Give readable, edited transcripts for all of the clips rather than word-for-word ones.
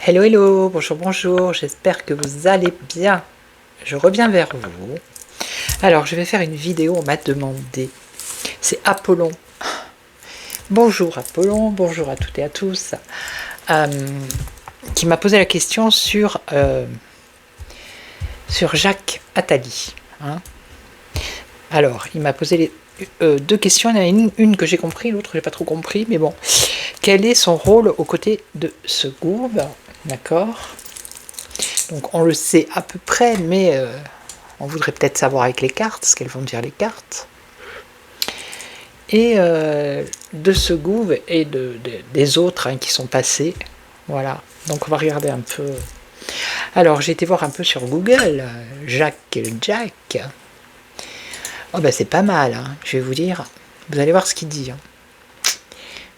Hello, hello, bonjour, bonjour, j'espère que vous allez bien. Je reviens vers vous. Alors, je vais faire une vidéo, on m'a demandé. C'est Apollon. Bonjour Apollon, bonjour à toutes et à tous. Qui m'a posé la question sur Jacques Attali. Hein. Alors, il m'a posé deux questions. Il y en a une que j'ai compris, l'autre j'ai pas trop compris, mais bon. Quel est son rôle aux côtés de Segouve? D'accord. Donc on le sait à peu près, mais on voudrait peut-être savoir avec les cartes, ce qu'elles vont dire les cartes. Et de Segouve et des autres qui sont passés. Voilà, donc on va regarder un peu. Alors j'ai été voir un peu sur Google, Jacques. Oh ben c'est pas mal, hein, je vais vous dire. Vous allez voir ce qu'il dit. Hein.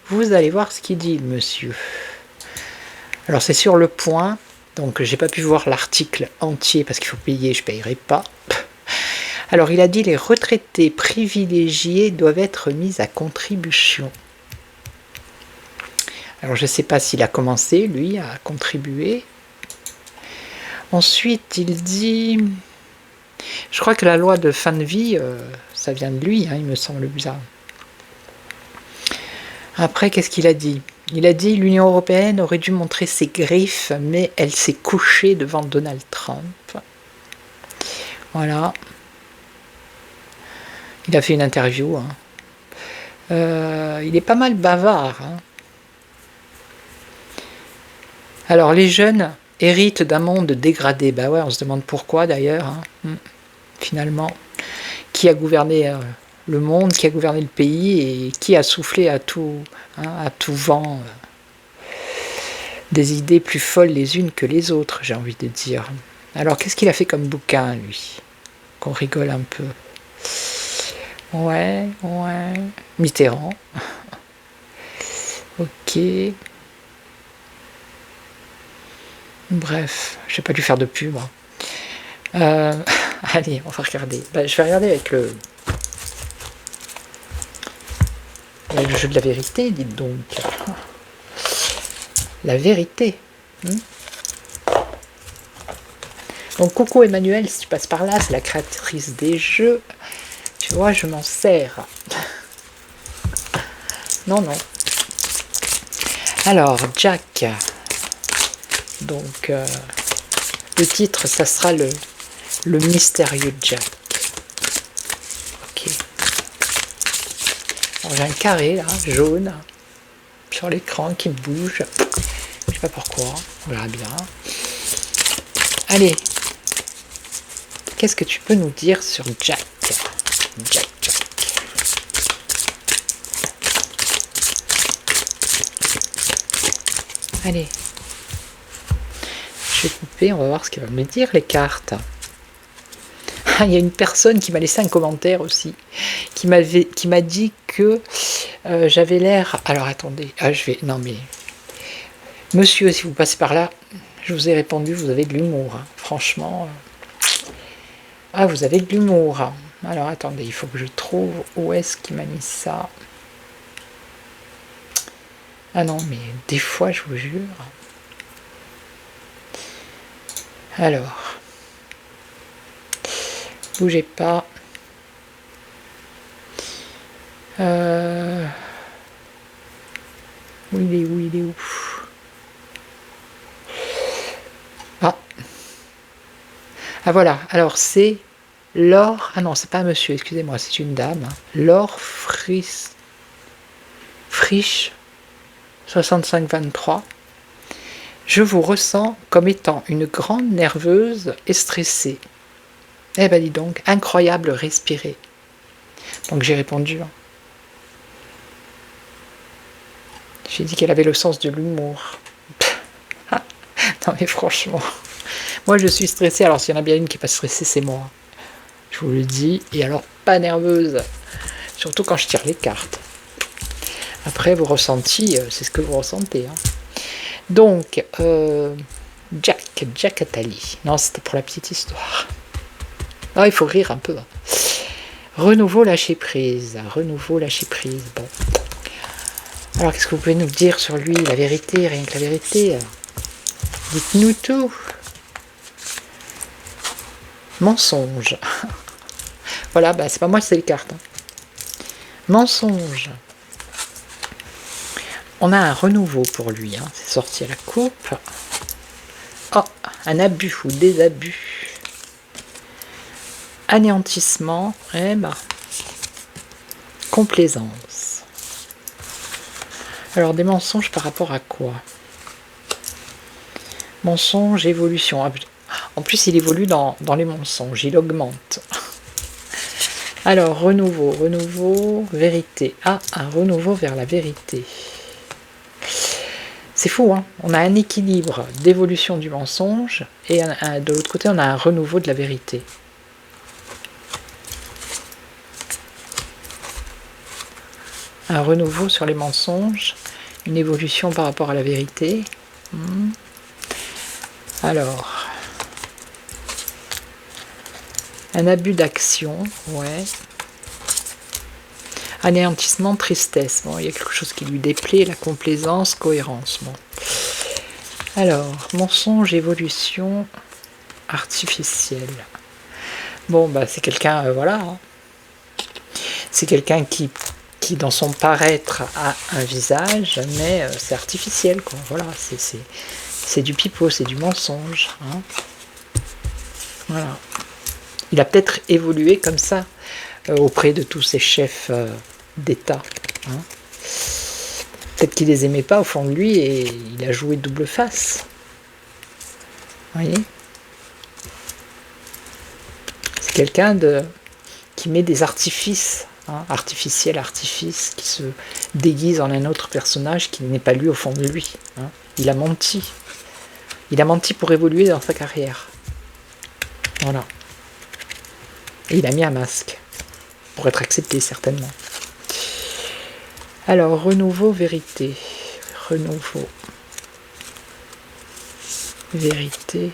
Vous allez voir ce qu'il dit, monsieur. Alors c'est sur Le Point, donc j'ai pas pu voir l'article entier parce qu'il faut payer, je payerai pas. Alors il a dit les retraités privilégiés doivent être mis à contribution. Alors je ne sais pas s'il a commencé, lui, à contribuer. Ensuite, il dit... Je crois que la loi de fin de vie, ça vient de lui, hein, il me semble bizarre. Après, qu'est-ce qu'il a dit? Il a dit l'Union européenne aurait dû montrer ses griffes, mais elle s'est couchée devant Donald Trump. Voilà. Il a fait une interview. Hein. Il est pas mal bavard. Hein. Alors, les jeunes héritent d'un monde dégradé. Bah ouais, on se demande pourquoi d'ailleurs. Hein. Finalement, qui a gouverné le monde, qui a gouverné le pays et qui a soufflé à tout vent des idées plus folles les unes que les autres, j'ai envie de dire. Alors, qu'est-ce qu'il a fait comme bouquin, lui? Qu'on rigole un peu. Ouais. Mitterrand. Ok. Bref, je vais pas lui faire de pub. Allez, on va regarder. Je vais regarder avec le jeu de la vérité, dites donc. La vérité. Donc, coucou Emmanuel, si tu passes par là, c'est la créatrice des jeux. Tu vois, je m'en sers. Non. Alors, Jack. Donc, le titre, ça sera le mystérieux Jack. Ok. Alors, j'ai un carré, là, jaune, sur l'écran qui bouge. Je sais pas pourquoi, on verra bien. Allez. Qu'est-ce que tu peux nous dire sur Jack? Jack. Allez. Je vais couper, on va voir ce qu'elles vont me dire, les cartes. Ah, il y a une personne qui m'a laissé un commentaire aussi, qui m'a dit que j'avais l'air... Alors, attendez, Non, mais... Monsieur, si vous passez par là, je vous ai répondu, vous avez de l'humour. Hein. Franchement... Ah, vous avez de l'humour. Alors, attendez, il faut que je trouve où est-ce qu'il m'a mis ça. Ah non, mais des fois, je vous jure. Alors, bougez pas. Où il est où? Ah voilà, alors c'est Laure... Ah non, c'est pas un monsieur, excusez-moi, c'est une dame. Hein. Laure Frisch 6523. Je vous ressens comme étant une grande nerveuse et stressée. Eh ben dis donc, incroyable respirer. Donc j'ai répondu. Hein. J'ai dit qu'elle avait le sens de l'humour. Non mais franchement, moi je suis stressée, alors s'il y en a bien une qui n'est pas stressée, c'est moi. Je vous le dis, et alors pas nerveuse. Surtout quand je tire les cartes. Après, vos ressentis, c'est ce que vous ressentez. Hein. Donc, Jack Attali. Non, c'était pour la petite histoire. Ah, il faut rire un peu. Hein. Renouveau lâcher prise. Bon. Alors, qu'est-ce que vous pouvez nous dire sur lui? La vérité, rien que la vérité. Dites-nous tout. Mensonge. Voilà, bah, c'est pas moi, c'est les cartes. Hein. Mensonge. On a un renouveau pour lui. Hein. C'est sorti à la coupe. Oh, un abus ou des abus. Anéantissement. Eh ben, complaisance. Alors, des mensonges par rapport à quoi? Mensonge, évolution. En plus, il évolue dans les mensonges. Il augmente. Alors, renouveau, vérité. Ah, un renouveau vers la vérité. C'est fou, hein. On a un équilibre d'évolution du mensonge et de l'autre côté, on a un renouveau de la vérité. Un renouveau sur les mensonges, une évolution par rapport à la vérité. Alors, un abus d'action, ouais. Anéantissement, tristesse. Bon, il y a quelque chose qui lui déplaît, la complaisance, cohérence. Bon. Alors, mensonge, évolution artificielle. Bon, bah c'est quelqu'un, voilà. Hein. C'est quelqu'un qui dans son paraître a un visage, mais c'est artificiel, quoi. Voilà, c'est du pipeau, c'est du mensonge. Hein. Voilà. Il a peut-être évolué comme ça auprès de tous ces chefs d'État. Hein. Peut-être qu'il les aimait pas au fond de lui et il a joué double face. Vous voyez? C'est quelqu'un qui met des artifices, hein, artifice, qui se déguise en un autre personnage qui n'est pas lui au fond de lui. Hein. Il a menti. Il a menti pour évoluer dans sa carrière. Voilà. Et il a mis un masque. Pour être accepté, certainement. Alors, renouveau, vérité. Renouveau. Vérité.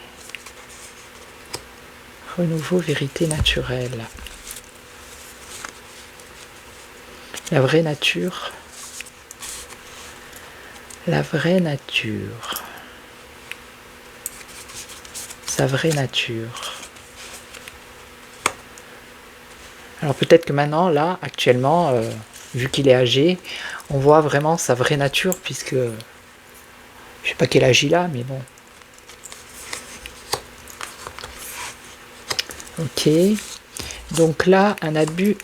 Renouveau, vérité naturelle. La vraie nature. La vraie nature. Sa vraie nature. Alors peut-être que maintenant, là, actuellement, vu qu'il est âgé, on voit vraiment sa vraie nature, puisque je sais pas quel âge il a, mais bon. Ok. Donc là, un abus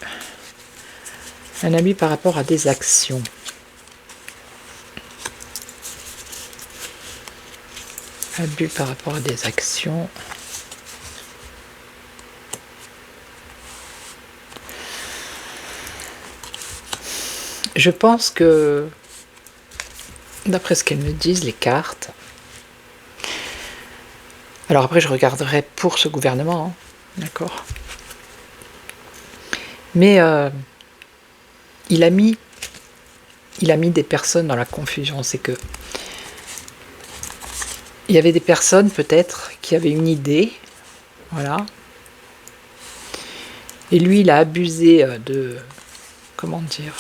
par rapport à des actions. Abus par rapport à des actions. Je pense que, d'après ce qu'elles me disent, les cartes, alors après je regarderai pour ce gouvernement, hein, d'accord, mais il a mis des personnes dans la confusion. C'est que il y avait des personnes peut-être qui avaient une idée, voilà, et lui il a abusé de, comment dire,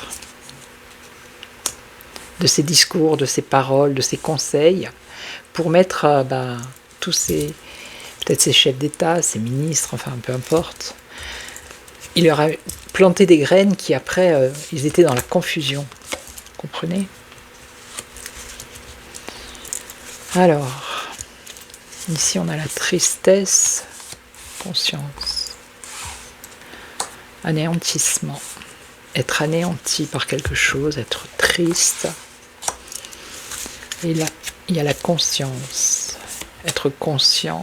de ses discours, de ses paroles, de ses conseils, pour mettre tous ces, peut-être ses chefs d'État, ses ministres, enfin peu importe, il leur a planté des graines qui après, ils étaient dans la confusion. Vous comprenez? Alors, ici on a la tristesse, conscience, anéantissement, être anéanti par quelque chose, être triste. Et là, il y a la conscience, être conscient.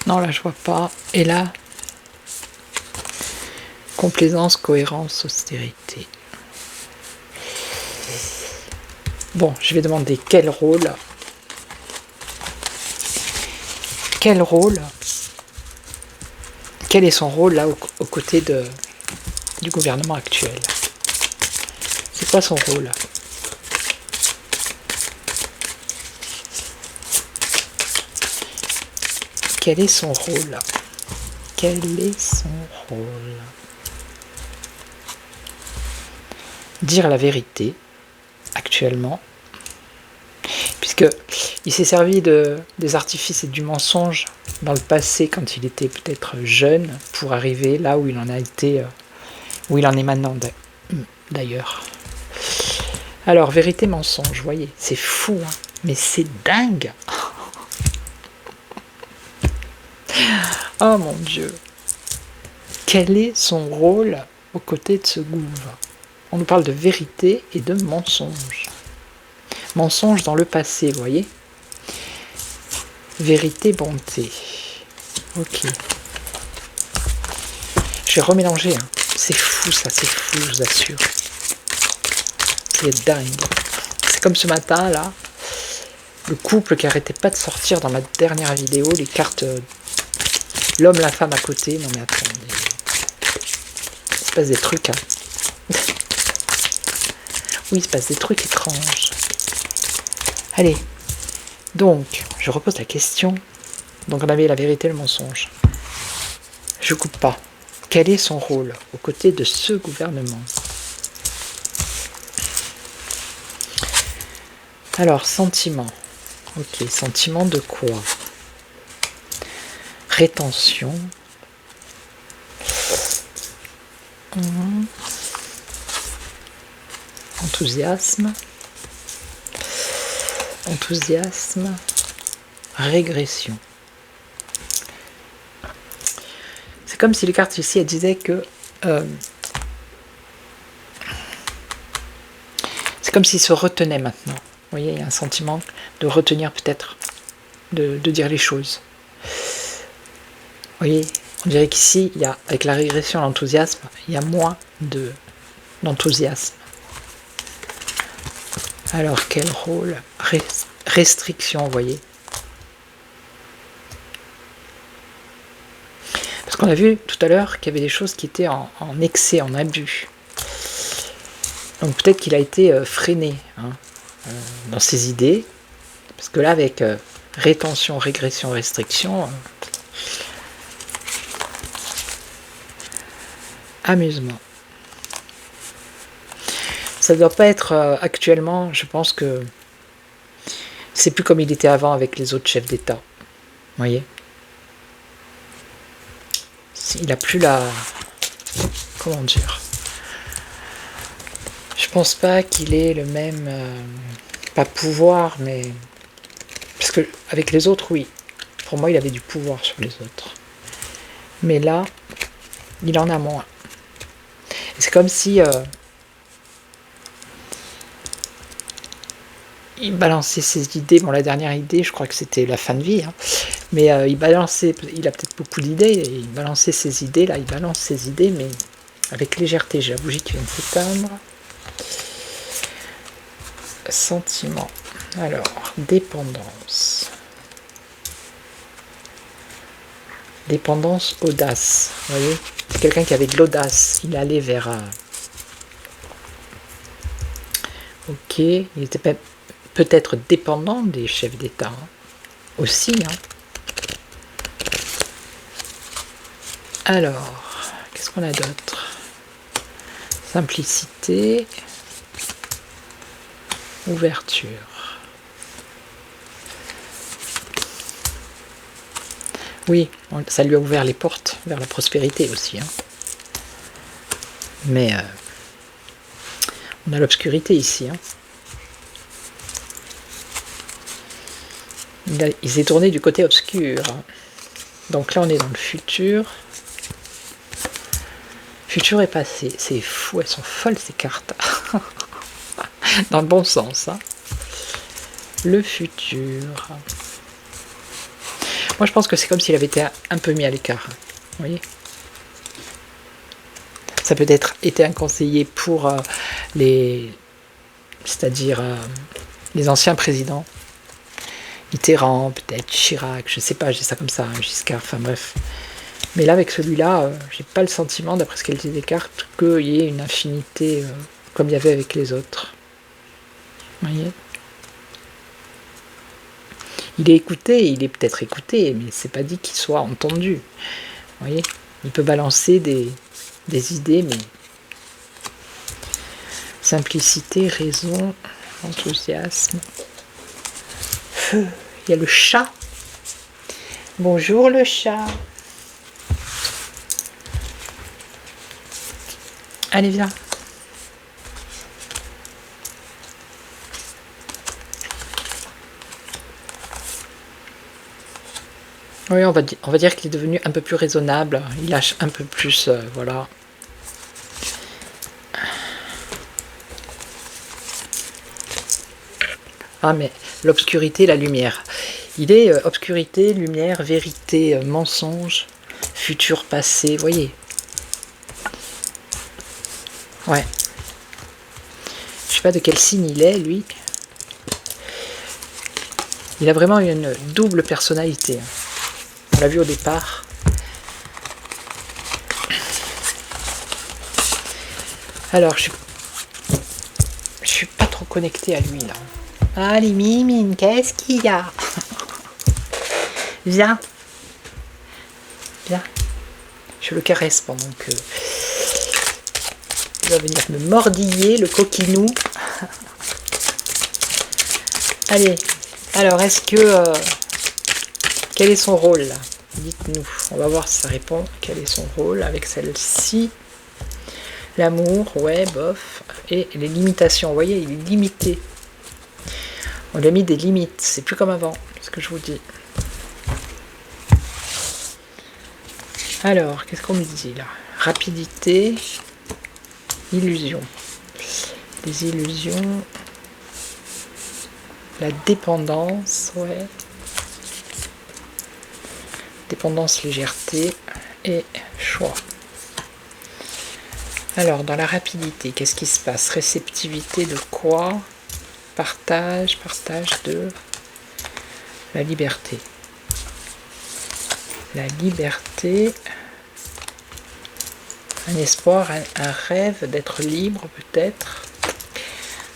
Non, là, je vois pas. Et là, complaisance, cohérence, austérité. Bon, je vais demander quel rôle. Quel est son rôle là aux côtés du gouvernement actuel? C'est quoi son rôle? Quel est son rôle? Quel est son rôle? dire la vérité, actuellement, puisque il s'est servi des artifices et du mensonge dans le passé, quand il était peut-être jeune, pour arriver là où il en a été, où il en est maintenant d'ailleurs. Alors, vérité, mensonge, vous voyez, c'est fou, hein, mais c'est dingue. Oh mon Dieu. Quel est son rôle aux côtés de ce gouffre? On nous parle de vérité et de mensonge. Mensonge dans le passé, vous voyez. Vérité, bonté. Ok. Je vais remélanger. Hein. C'est fou ça, c'est fou, je vous assure. C'est dingue. C'est comme ce matin, là. Le couple qui arrêtait pas de sortir dans ma dernière vidéo, les cartes... l'homme, la femme à côté. Non mais attendez. Il se passe des trucs, hein. Oui, il se passe des trucs étranges. Allez. Donc, je repose la question. Donc on avait la vérité et le mensonge. Je coupe pas. Quel est son rôle aux côtés de ce gouvernement? Alors, sentiment. Ok, sentiment de quoi? Rétention. Enthousiasme. Enthousiasme. Régression. C'est comme si les cartes ici, elles disaient que... c'est comme s'il se retenait maintenant. Vous voyez, il y a un sentiment de retenir peut-être, de dire les choses. Vous voyez, on dirait qu'ici, il y a, avec la régression, l'enthousiasme, il y a moins d'enthousiasme. Alors, quel rôle? Restriction, vous voyez. Parce qu'on a vu tout à l'heure qu'il y avait des choses qui étaient en excès, en abus. Donc peut-être qu'il a été freiné hein, dans ses idées. Parce que là, avec rétention, régression, restriction, amusement. Ça ne doit pas être actuellement, je pense que c'est plus comme il était avant avec les autres chefs d'État. Vous voyez? Il n'a plus la... Comment dire? Je pense pas qu'il ait le même... pas pouvoir, mais... Parce que avec les autres, oui. Pour moi, il avait du pouvoir sur les autres. Mais là, il en a moins. C'est comme si... il balançait ses idées. Bon, la dernière idée, je crois que c'était la fin de vie. Hein. Mais il balançait... Il a peut-être beaucoup d'idées. Et il balançait ses idées. Là, il balance ses idées, mais avec légèreté. J'ai la bougie qui vient de s'éteindre. Sentiment. Alors, dépendance. Dépendance, audace. Vous voyez? C'est quelqu'un qui avait de l'audace. Il allait vers... Ok. Il était peut-être dépendant des chefs d'État. Hein. Aussi. Hein. Alors, qu'est-ce qu'on a d'autre? Simplicité. Ouverture. Oui, ça lui a ouvert les portes vers la prospérité aussi. Hein. Mais on a l'obscurité ici. Hein. Il s'est tourné du côté obscur. Donc là, on est dans le futur. Futur et passé. C'est fou, elles sont folles ces cartes. Dans le bon sens. Hein. Le futur. Moi, je pense que c'est comme s'il avait été un peu mis à l'écart. Vous voyez? Ça peut être été un conseiller pour c'est-à-dire les anciens présidents. Mitterrand, peut-être Chirac, je sais pas, j'ai ça comme ça, Giscard, enfin bref. Mais là, avec celui-là, j'ai pas le sentiment, d'après ce qu'elle dit des cartes, qu'il y ait une infinité comme il y avait avec les autres. Vous voyez? Il est écouté, il est peut-être écouté, mais c'est pas dit qu'il soit entendu. Vous voyez? Il peut balancer des idées, mais Simplicité, raison, enthousiasme. Il y a le chat. Bonjour le chat. Allez, viens. Oui, on va dire qu'il est devenu un peu plus raisonnable. Il lâche un peu plus, voilà. Ah, mais l'obscurité, la lumière. Il est obscurité, lumière, vérité, mensonge, futur, passé, vous voyez. Ouais. Je sais pas de quel signe il est, lui. Il a vraiment une double personnalité. On l'a vu au départ. Alors, je suis pas trop connectée à lui, là. Allez, Mimine, qu'est-ce qu'il y a? Viens. Viens. Je le caresse pendant que... Il va venir me mordiller, le coquinou. Allez. Alors, est-ce que... quel est son rôle, là? Dites-nous. On va voir si ça répond. Quel est son rôle avec celle-ci? L'amour, ouais, bof. Et les limitations. Vous voyez, il est limité. On lui a mis des limites. C'est plus comme avant, ce que je vous dis. Alors, qu'est-ce qu'on me dit, là? Rapidité. Illusion. Les illusions. La dépendance, ouais. Dépendance, légèreté et choix. Alors, dans la rapidité, qu'est-ce qui se passe? Réceptivité de quoi? Partage de la liberté. La liberté, un espoir, un rêve d'être libre peut-être.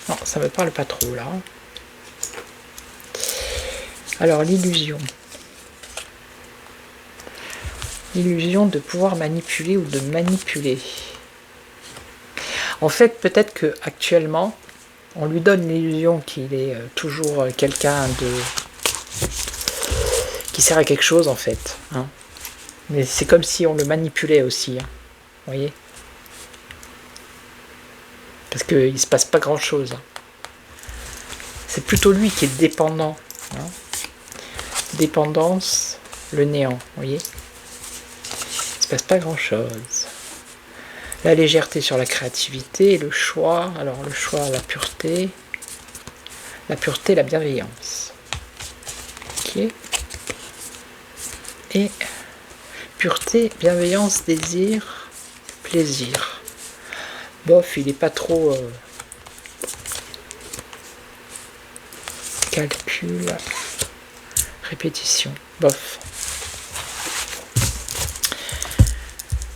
Non, ça me parle pas trop là. Alors, l'illusion. L'illusion de pouvoir manipuler ou de manipuler. En fait, peut-être que actuellement, on lui donne l'illusion qu'il est toujours quelqu'un qui sert à quelque chose en fait. Hein. Mais c'est comme si on le manipulait aussi. Hein. Vous voyez? Parce qu'il ne se passe pas grand-chose. Hein. C'est plutôt lui qui est dépendant. Hein. Dépendance, le néant. Vous voyez? Il ne se passe pas grand-chose. La légèreté sur la créativité, le choix. Alors le choix, la pureté, la bienveillance. Ok. Et pureté, bienveillance, désir, plaisir. Bof, il n'est pas trop calcul, répétition. Bof.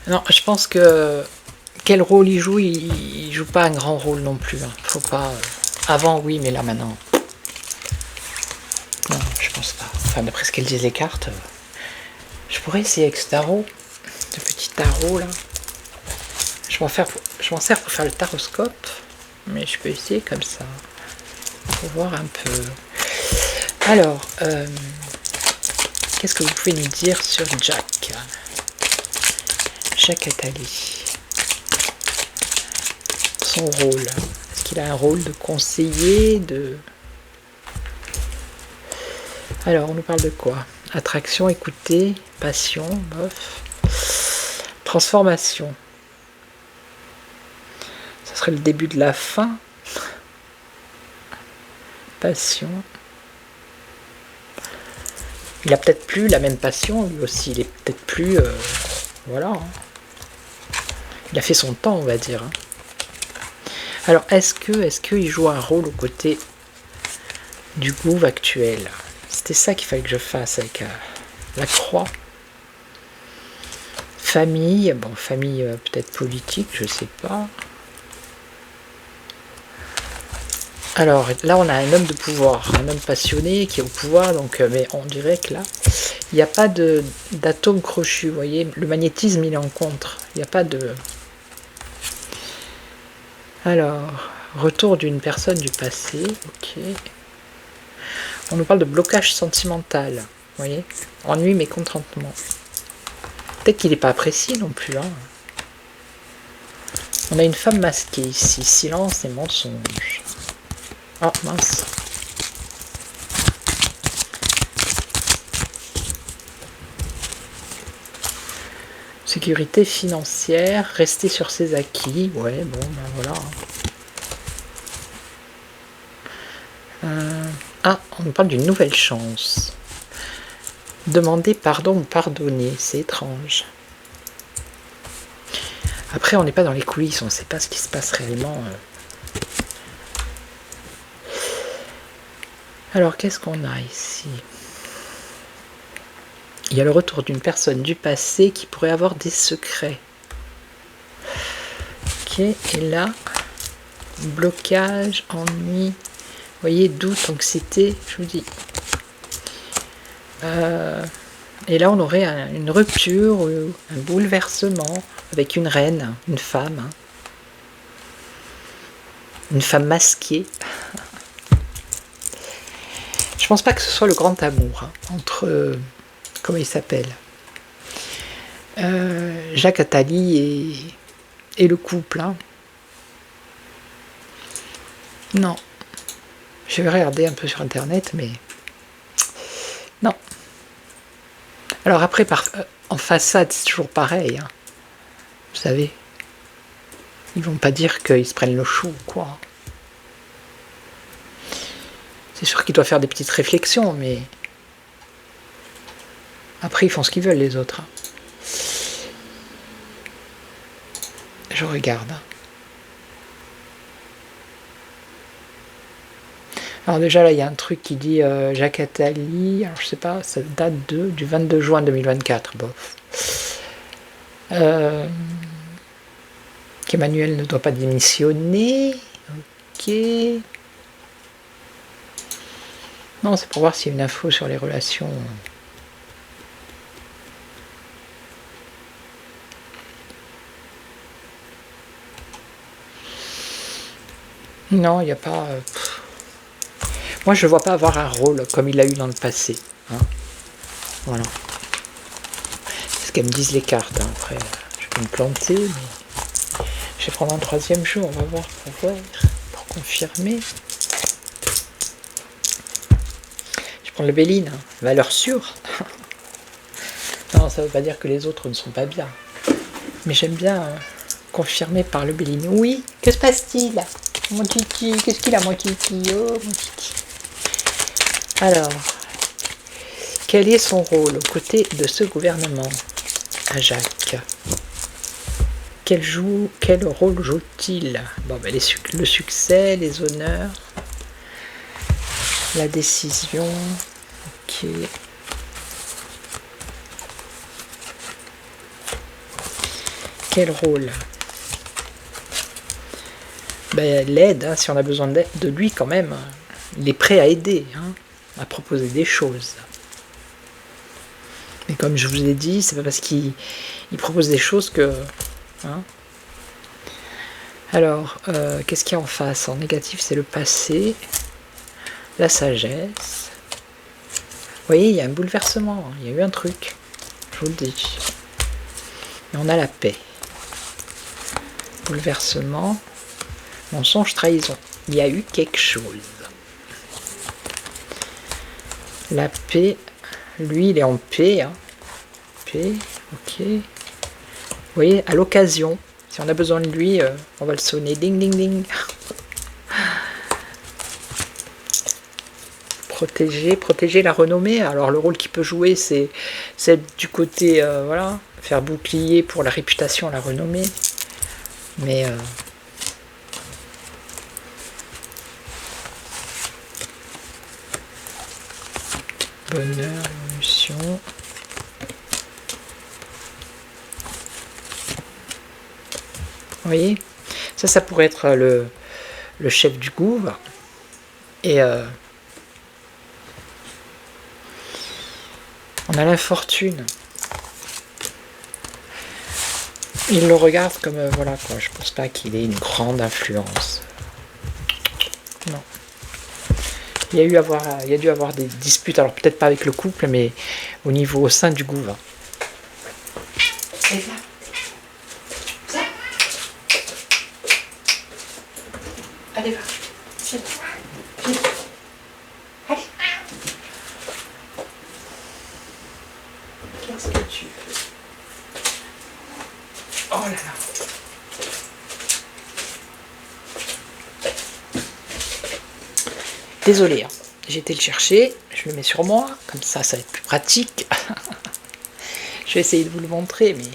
Non, je pense que quel rôle il joue, il joue pas un grand rôle non plus. Hein. Faut pas. Avant oui, mais là maintenant. Non, je pense pas. Enfin, d'après ce qu'elles disent les cartes, je pourrais essayer avec ce tarot, ce petit tarot là. Je m'en sers pour faire le taroscope, mais je peux essayer comme ça pour voir un peu. Alors, qu'est-ce que vous pouvez nous dire sur Jack? Jack Attali. Son rôle. Est-ce qu'il a un rôle de conseiller, de... Alors, on nous parle de quoi? Attraction, écouter, passion, bof. Transformation. Ça serait le début de la fin. Passion. Il a peut-être plus la même passion, lui aussi. Il est peut-être plus... voilà. Hein. Il a fait son temps, on va dire. Hein. Alors, est-ce qu'il joue un rôle aux côtés du groove actuel? C'était ça qu'il fallait que je fasse avec la croix. Famille, bon, famille peut-être politique, je sais pas. Alors, là, on a un homme de pouvoir, un homme passionné qui est au pouvoir, donc, mais on dirait que là, il n'y a pas d'atome crochu, vous voyez, le magnétisme, il est en contre. Il n'y a pas de... Alors, Retour d'une personne du passé, ok. On nous parle de blocage sentimental, vous voyez. Ennui, mécontentement. Peut-être qu'il n'est pas apprécié non plus, hein. On a une femme masquée ici, silence et mensonge. Oh mince. Sécurité financière, rester sur ses acquis. Ouais, bon, ben voilà. Ah, on nous parle d'une nouvelle chance. Demander pardon ou pardonner, c'est étrange. Après, on n'est pas dans les coulisses, on ne sait pas ce qui se passe réellement. Alors, qu'est-ce qu'on a ici? Il y a le retour d'une personne du passé qui pourrait avoir des secrets. Ok, et là, blocage, ennui, vous voyez, doute, anxiété, je vous dis. Et là, on aurait une rupture, un bouleversement avec une reine, une femme masquée. Je pense pas que ce soit le grand amour entre, comment il s'appelle, Jacques Attali et le couple. Non. Je vais regarder un peu sur internet, mais non. Alors après, en façade, c'est toujours pareil. Vous savez, ils vont pas dire qu'ils se prennent le chou, quoi. C'est sûr qu'il doit faire des petites réflexions, mais après, ils font ce qu'ils veulent, les autres. Je regarde. Alors déjà, là, il y a un truc qui dit Jacques Attali. Alors, je sais pas, ça date du 22 juin 2024. Bof. Qu'Emmanuel ne doit pas démissionner. Ok. Non, c'est pour voir s'il y a une info sur les relations. Non, il n'y a pas... Moi, je ne vois pas avoir un rôle comme il a eu dans le passé. Voilà. C'est ce qu'elles me disent les cartes. Après, je vais me planter, mais je vais prendre un troisième jeu. On va voir pour confirmer. Je prends le Béline. Valeur sûre. Non, ça ne veut pas dire que les autres ne sont pas bien. Mais j'aime bien confirmer par le Béline. Oui, que se passe-t-il? Mon kiki, qu'est-ce qu'il a, mon kiki? Oh, mon kiki. Alors, quel est son rôle aux côtés de ce gouvernement à Jacques? Quel rôle joue-t-il? Bon, ben, le succès, les honneurs, la décision. Ok. Quel rôle? Ben, l'aide, si on a besoin de lui quand même. Il est prêt à aider, à proposer des choses. Mais comme je vous ai dit, c'est pas parce qu'il propose des choses que... Alors, qu'est-ce qu'il y a en face? En négatif, c'est le passé, la sagesse. Vous voyez, il y a un bouleversement, il y a eu un truc, je vous le dis. Et on a la paix. Bouleversement, mensonge, trahison. Il y a eu quelque chose. La paix, lui, il est en paix. Paix, ok. Vous voyez, à l'occasion, si on a besoin de lui, on va le sonner. Ding, ding, ding. Protéger la renommée. Alors, le rôle qu'il peut jouer, c'est du côté, voilà, faire bouclier pour la réputation, la renommée. Mais... bonheur, évolution. Vous voyez, ça pourrait être le chef du gouvernement. Et on a l'infortune. Il le regarde comme voilà quoi. Je pense pas qu'il ait une grande influence. Non. Il y a dû avoir des disputes, alors peut-être pas avec le couple, mais au sein du gouvernement. Allez, va. Viens. Viens. Allez. Qu'est-ce que tu veux? Oh là là. Désolée, hein. J'ai été le chercher, je le mets sur moi, comme ça va être plus pratique. Je vais essayer de vous le montrer, mais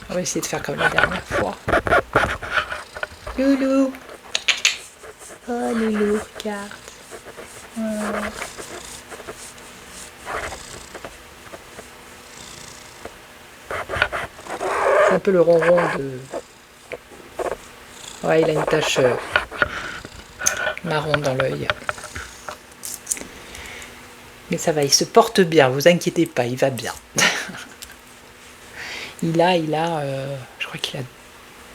on va essayer de faire comme la dernière fois. Loulou. Oh Loulou, regarde. C'est un peu le ronron de... Ouais, il a une tache marron dans l'œil. Mais ça va, il se porte bien, vous inquiétez pas, il va bien. il a je crois qu'il a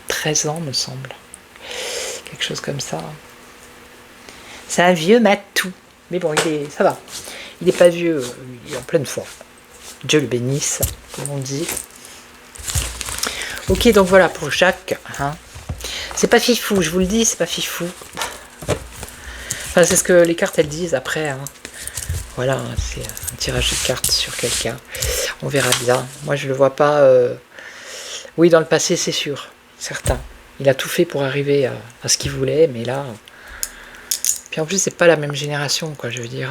13 ans, me semble. Quelque chose comme ça. C'est un vieux matou. Mais bon, ça va. Il n'est pas vieux, il est en pleine forme. Dieu le bénisse, comme on dit. Ok, donc voilà pour Jacques. Hein. C'est pas fifou, je vous le dis, c'est pas fifou. Enfin, c'est ce que les cartes elles disent après. Hein. Voilà, c'est un tirage de cartes sur quelqu'un. On verra bien. Moi, je le vois pas. Oui, dans le passé, c'est sûr, certain. Il a tout fait pour arriver à ce qu'il voulait, mais là. Puis en plus, c'est pas la même génération, quoi. Je veux dire,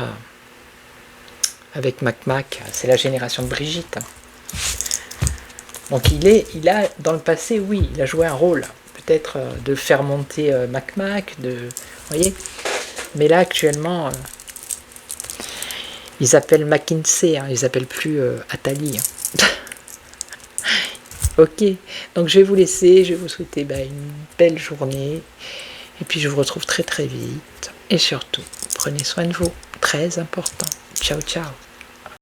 avec Mac, c'est la génération de Brigitte. Donc il a dans le passé, oui, il a joué un rôle, peut-être de faire monter Mac, vous voyez. Mais là actuellement, ils appellent McKinsey, hein, ils appellent plus Attali. Hein. Ok, donc je vais vous laisser, je vais vous souhaiter une belle journée, et puis je vous retrouve très très vite. Et surtout, prenez soin de vous, très important. Ciao ciao.